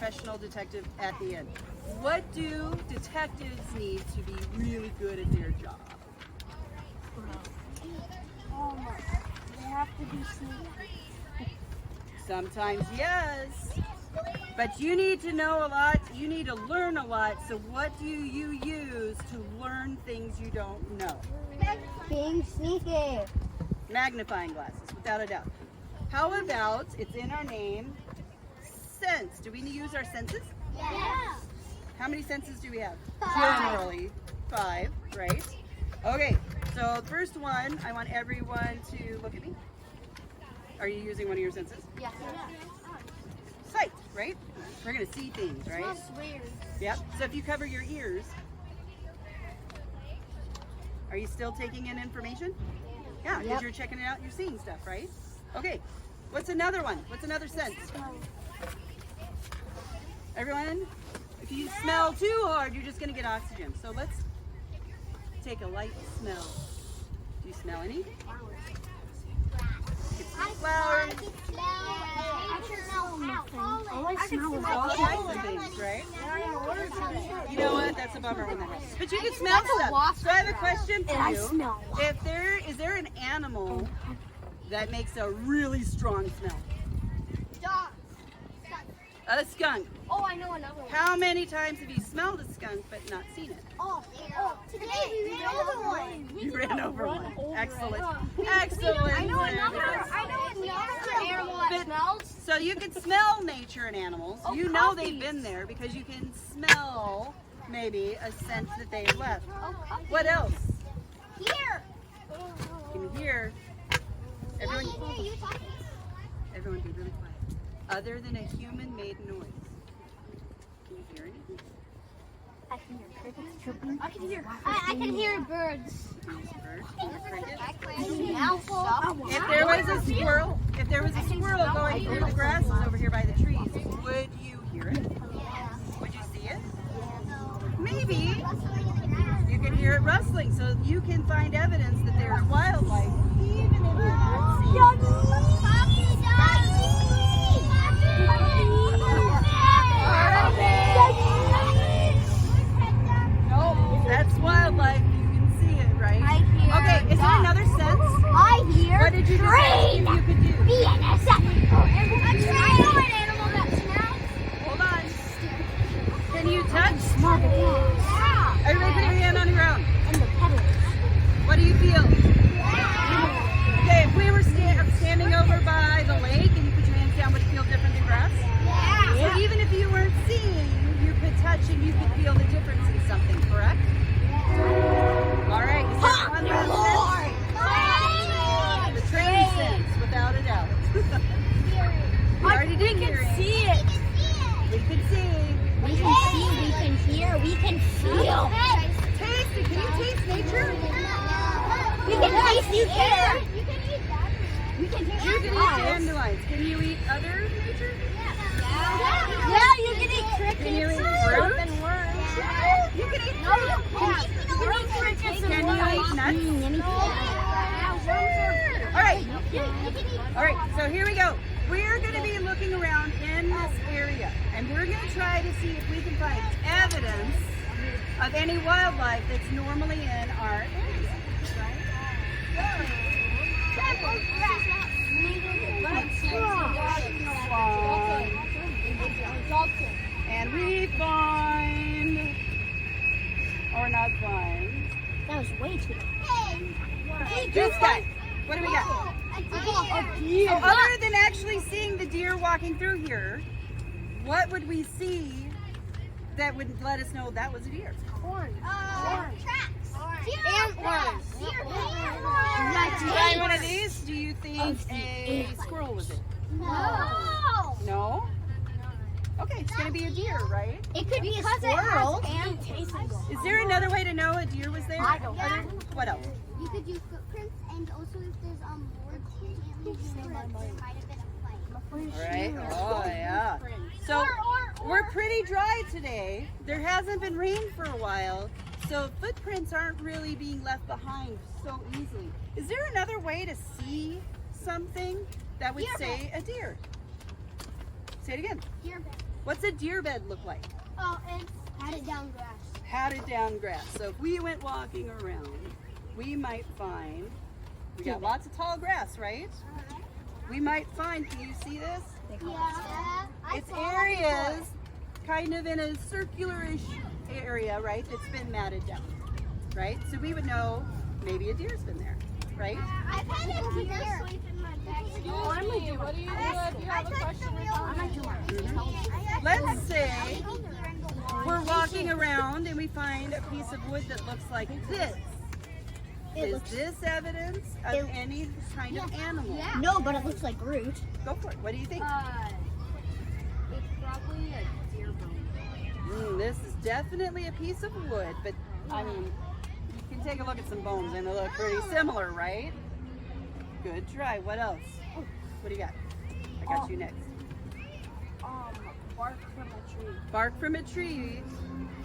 professional detective at the end. What do detectives need to be really good at their job? They have to be sneaky. Sometimes yes, but you need to know a lot, you need to learn a lot, so what do you use to learn things you don't know? Being sneaky. Magnifying glasses, without a doubt. How about, it's in our name, sense. Do we use our senses? Yes. How many senses do we have? 5. Generally 5, right? Okay, so the first one, I want everyone to look at me. Are you using one of your senses? Yes. Sight, right? We're gonna see things, right? Weird. Yep. So if you cover your ears, are you still taking in information? Yeah, because Yep. you're checking it out, you're seeing stuff, right? Okay. What's another one? What's another sense? Everyone, if you smell too hard, you're just gonna get oxygen. So let's take a light smell. Do you smell any? Flowers. I can smell All kinds of things, right? You know what? That's a bummer when that happens. But you can smell stuff. So I have a question for you. Is there an animal that makes a really strong smell? A skunk. Oh, I know another one. How many times have you smelled a skunk but not seen it? Today we ran over one. You ran over one. Excellent. Excellent. I know another animal that smells. So you can smell nature and animals. You know they've been there because you can smell maybe a scent that they left. What else? Here. You can hear. Everyone be really quiet. Other than a human-made noise. Can you hear anything? I can hear crickets chirping. I can hear birds. Birds? Crickets? If there was a squirrel going through the grasses over here by the trees, would you hear it? Would you see it? Maybe. You can hear it rustling, so you can find evidence that there's wildlife, even if you're not seeing it. No, that's wildlife. You can see it, right? I hear Okay, is there another sense? I hear What did you just ask if you could do? I know an animal that smells. Hold on. Can you touch? Smell the gas. Everybody put your hand on the ground. And the petals. What do you feel? Okay, if we were standing over by the lake and you put your hands down, would it feel different than grass? So even if you weren't seeing, you could touch and you could feel the difference in something, correct? All right. Is that one sense? The train sense, without a doubt. We already did hear it. See it. We can see. We can see, we can hear, we can feel. Taste it. Can you taste nature? We can taste the air. We can You hear can eat dandelions. Can you eat other nature? Yeah, you can eat crickets. Can you eat fruit? And worms. You can eat No, fruit. you can eat crickets and Can you eat nuts? All right. All right, so here we go. We're going to be looking around in this area, and we're going to try to see if we can find evidence of any wildlife that's normally in our area. And we find, or not find, That was way too long. this guy. What do we got? So other than actually seeing the deer walking through here, what would we see that would let us know that was a deer? Tracks. Antlers. Do you find one of these? Do you think a squirrel was it? No. No? Okay, it's going to be a deer, right? It could be a squirrel and taste. Is there another way to know a deer was there? I don't know. What else? You could do footprints, and also if there's more animals, there might have been a fight. All right. Oh, yeah. So we're pretty dry today. There hasn't been rain for a while, so footprints aren't really being left behind so easily. Is there another way to see something that would say a deer? Say it again. Deer What's a deer bed look like? Oh, it's patted down grass. Patted down grass. So if we went walking around, we might find, we got lots of tall grass, right? We might find, can you see this? Yeah. It's areas kind of in a circular-ish area, right, that's been matted down, right? So we would know maybe a deer's been there, right? I've had a deer sleep in my bag. What do you do if you have a question or something? Let's say we're walking around and we find a piece of wood that looks like this. Is this evidence of any kind of animal? No, but it looks like Groot. Go for it. What do you think? It's probably a deer bone. This is definitely a piece of wood, but I mean, you can take a look at some bones and they look pretty similar, right? Good try. What else? What do you got? I got you next. Bark from a tree. Bark from a tree.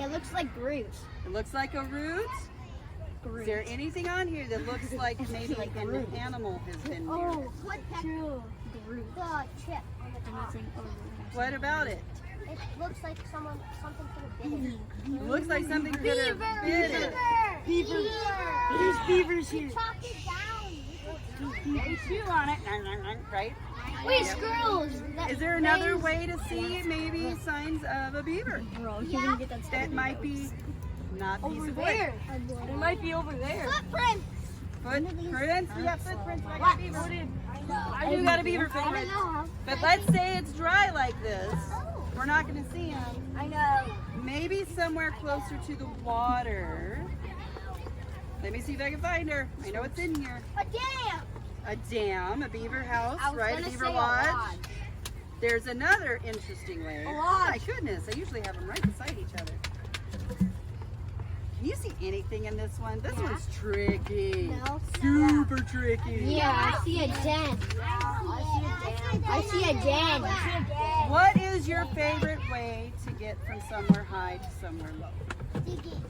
It looks like Groot. It looks like a root. Is there anything on here that looks like maybe an animal has been near? What true? Groot. The chip on the top. What about it? It looks like something could have bitten it. It looks like something could have bit it. Beaver. There's beavers here. Chopped it down. They chew on it, right? Wait, squirrels. Is there another way to see maybe signs of a beaver? Bro, you're gonna get that That might be not a piece Over of wood. there. It might be over there. Footprints. Footprints? We got footprints. I got a beaver. I do got a beaver footprint. But let's say it's dry like this. We're not going to see them. I know. Maybe somewhere closer to the water. Let me see if I can find her. I know it's in here. A dam. A dam, a beaver house, I was right? A gonna beaver say a lodge. lodge. There's another interesting way. A Oh lodge. my goodness, I usually have them right beside each other. Can you see anything in this one? This one's tricky. No. Super tricky. Yeah, I see a den. I see a den. What is your favorite way to get from somewhere high to somewhere low? Digging.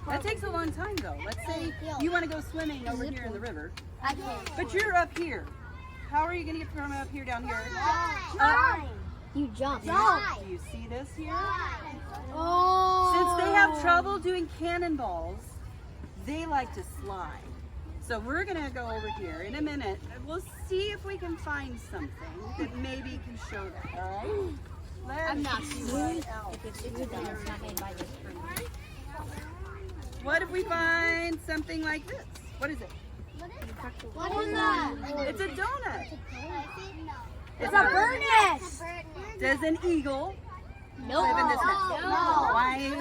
That takes a long time though. Let's say you want to go swimming over here in the river, I can't. but you're up here. How are you going to get from up here down here? You jump. Do you see this here? Oh. Since they have trouble doing cannonballs, they like to slide. So we're going to go over here in a minute. And we'll see if we can find something that maybe can show that. All right? I'm not see sure. what else. If it's good, then it's not gonna buy this for me. What if we find something like this? What is it? What is that? It's a donut. It's a bird nest. Does an eagle No. live in this nest? Why?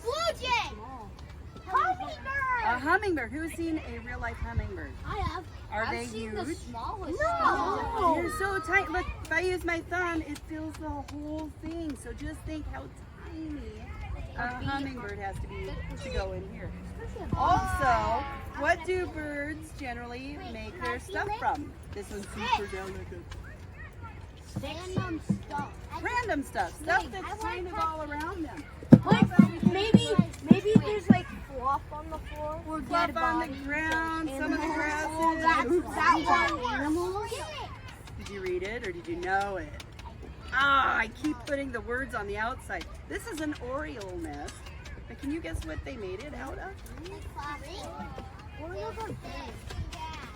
Blue jay. Hummingbird. A hummingbird. Who's seen a real life hummingbird? I have. Are they huge? Smallest. They're so tight. Look, if I use my thumb, it fills the whole thing. So just think how tiny a hummingbird has to be to go in here. Also, what do birds generally make their stuff from? This one's super delicate. Random stuff. Random stuff. Stuff that's kind of all around them. Maybe there's like fluff on the floor. Or Fluff on the ground, some of the grasses. That one. Animals. Did you read it or did you know it? Ah, I keep putting the words on the outside. This is an Oriole nest. But can you guess what they made it out of? Orioles are big.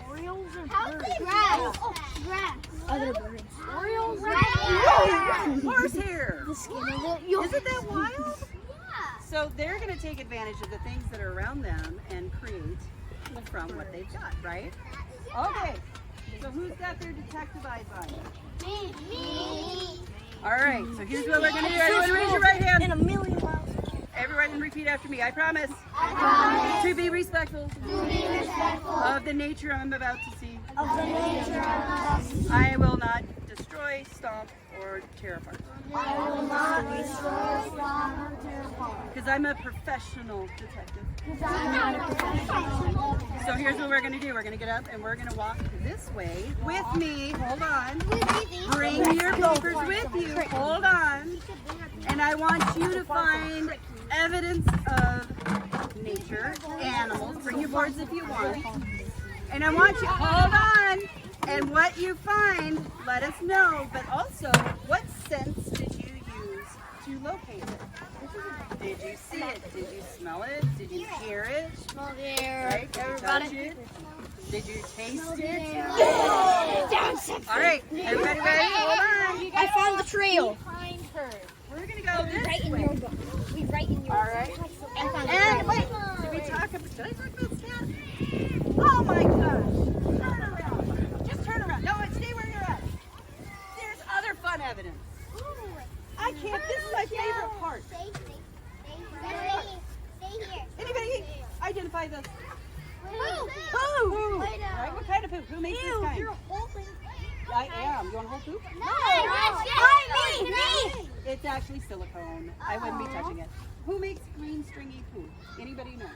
Orioles are How's birds. it grass? Oh, grass. Other birds. Orioles Horsehair. The skin of it. Isn't that wild? Yeah. So they're going to take advantage of the things that are around them and create from what they've got, right? Okay. So who's got their detective eyes on? Me. All right. So here's what we're going to do. Everyone raise your right hand. In a million miles. Everyone repeat after me. I promise. To be respectful. Of the nature I'm about to see. I will not destroy, stomp, or tear apart. Because I'm a professional detective. So here's what we're going to do. We're going to get up and we're going to walk this way with me. Hold on. Bring your papers with you. Hold on. And I want you to find evidence of nature, animals. Bring your boards if you want. And I want you, hold on. And what you find, let us know. But also, Did you taste it? All right, everybody ready? Hold on. I found the trail. Behind her. We're gonna go this Right in way. your book. We right in your All right. I found the And trail. wait, did I talk about scat? Oh my gosh! Turn around. Just turn around. No, stay where you're at. There's other fun evidence. I can't. This is my favorite part. Stay here. Anybody identify this? Poo. Poo. Right? What kind of poop? Who makes this kind? You're holding. I am. You want to hold poop? Me. It's actually silicone. I wouldn't be touching it. Who makes green stringy poop? Anybody know?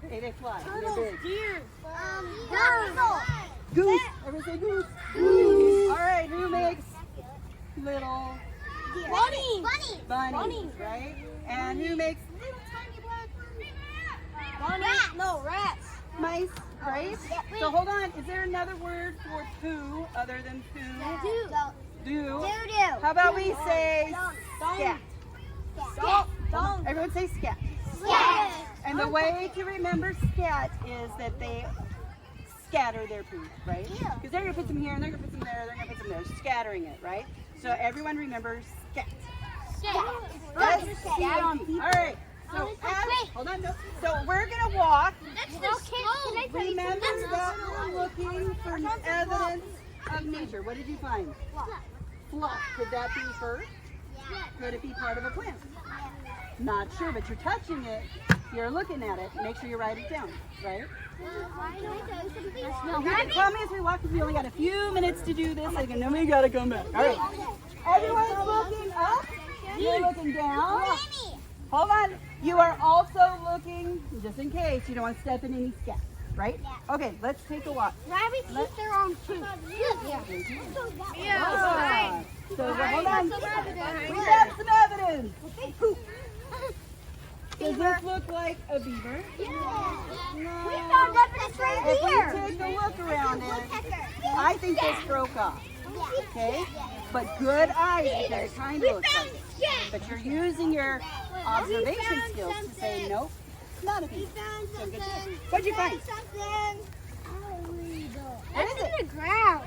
Hey, they fly. They're big. Deer. Goose. Everybody say goose. Goose. All right. Who makes little bunnies? Right? And who makes little tiny black Rats. mice? Right? So hold on. Is there another word for poo other than poo? Do. How about we say scat? Everyone say scat. And the way to remember scat is that they scatter their poo, right? Because they're going to put some here and they're going to put some there, they're going to put some there, scattering it, right? So everyone remembers scat. S-C-A-T. All right. So hold on. No. So we're going to walk. Remember that we're looking for evidence of nature. What did you find? Fluff. Could that be fur? Could it be part of a plant? Not sure, but you're touching it. You're looking at it. Make sure you write it down, right? You can call me as we walk because we only got a few minutes to do this, and then we got to come back. All right. Everyone's looking up. You're looking down. Hold on. You are also looking, just in case, you don't want to step in any scat, right? Okay, let's take a walk. Rabbits eat their own poop. Ah, so hold on. We got some evidence. Does this look like a beaver? We found evidence right If here. we take a look around it, I think this broke off. Okay? But good eyes because it kind of looks like it. But you're using your observation skills to say, nope, not a beaver. So good job. What'd you find? What is it? The ground.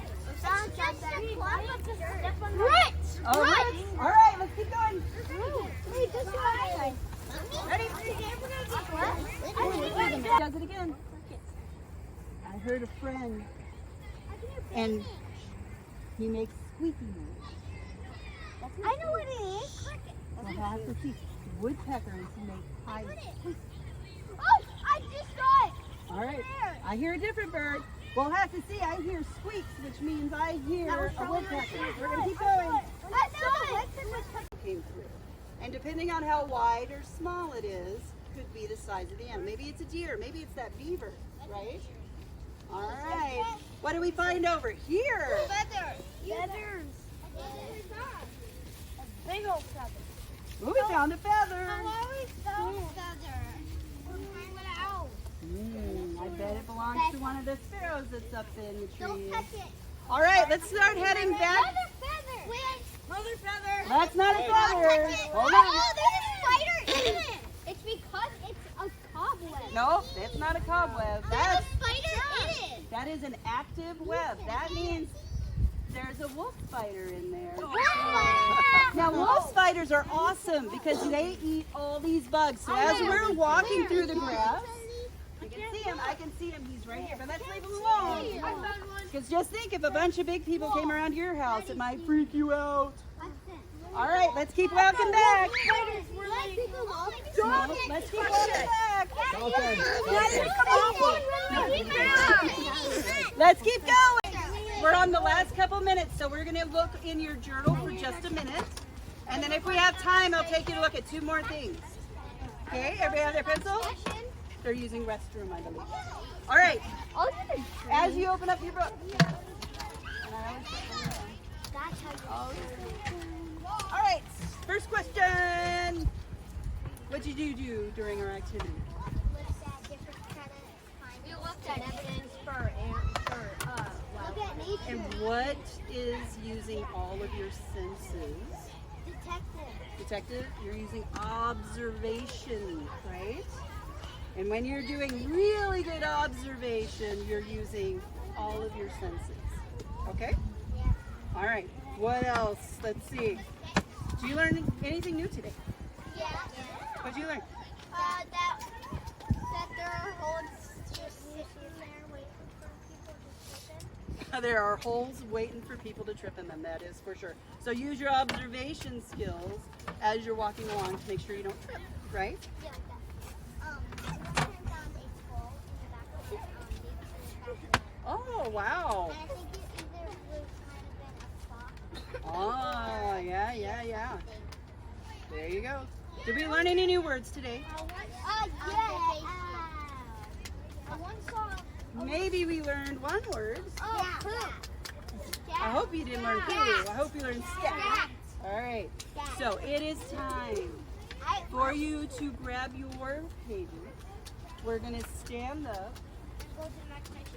Right. All right, let's keep going. Ready? Does it again. I heard a friend, and he makes squeaky noise. I know what it is. We'll have to see. Woodpeckers make high squeak. Oh, I just saw it. All right. I hear a different bird. We'll have to see. I hear squeaks, which means I hear a woodpecker. We're going to keep going. Came through. And depending on how wide or small it is, could be the size of the animal. Maybe it's a deer. Maybe it's that beaver, right? All right. What do we find over here? Feathers. A big old feather. Oh, we found a feather. I bet it belongs to one of the sparrows that's up in the Don't tree. touch it. All right, let's start heading back. Mother feather. That's not a feather. Hold on. Oh, there's a spider in it. It's because it's a cobweb. No, that's not a cobweb. There's That's, a spider in it. that is an active web. That means there's a wolf spider in there. Now, wolf spiders are awesome because they eat all these bugs. So as we're walking through the grass, you can see him. I can see him. He's right here. But let's leave him alone. Because just think, if a bunch of big people came around your house, it might freak you out. All right, let's keep walking back. Let's keep walking back. Let's keep going. We're on the last couple minutes, so we're going to look in your journal for just a minute. And then if we have time, I'll take you to look at two more things. Okay, everybody have their pencil? They're using restroom, I believe. All right, as you open up your book. All right, first question. What did you do during our activity? We looked at evidence for Look at nature. And what is using all of your senses? Detective. Detective, you're using observation, right? And when you're doing really good observation, you're using all of your senses. Okay? All right. What else? Let's see. Did you learn anything new today? Yeah. What did you learn? That there are holes just sitting there waiting for people to slip in. There are holes waiting for people to trip in them, that is for sure. So use your observation skills as you're walking along to make sure you don't trip, right? Yeah, like that. One time found a hole in the back of the baby. Oh, wow. And I think it either might have been a fox. Oh, yeah. There you go. Did we learn any new words today? Yeah. I once saw. Maybe we learned one word. Oh, poop. I hope you didn't learn poo. I hope you learned scat. All right. So it is time for you to grab your pages. We're going to stand up. Go to the next page.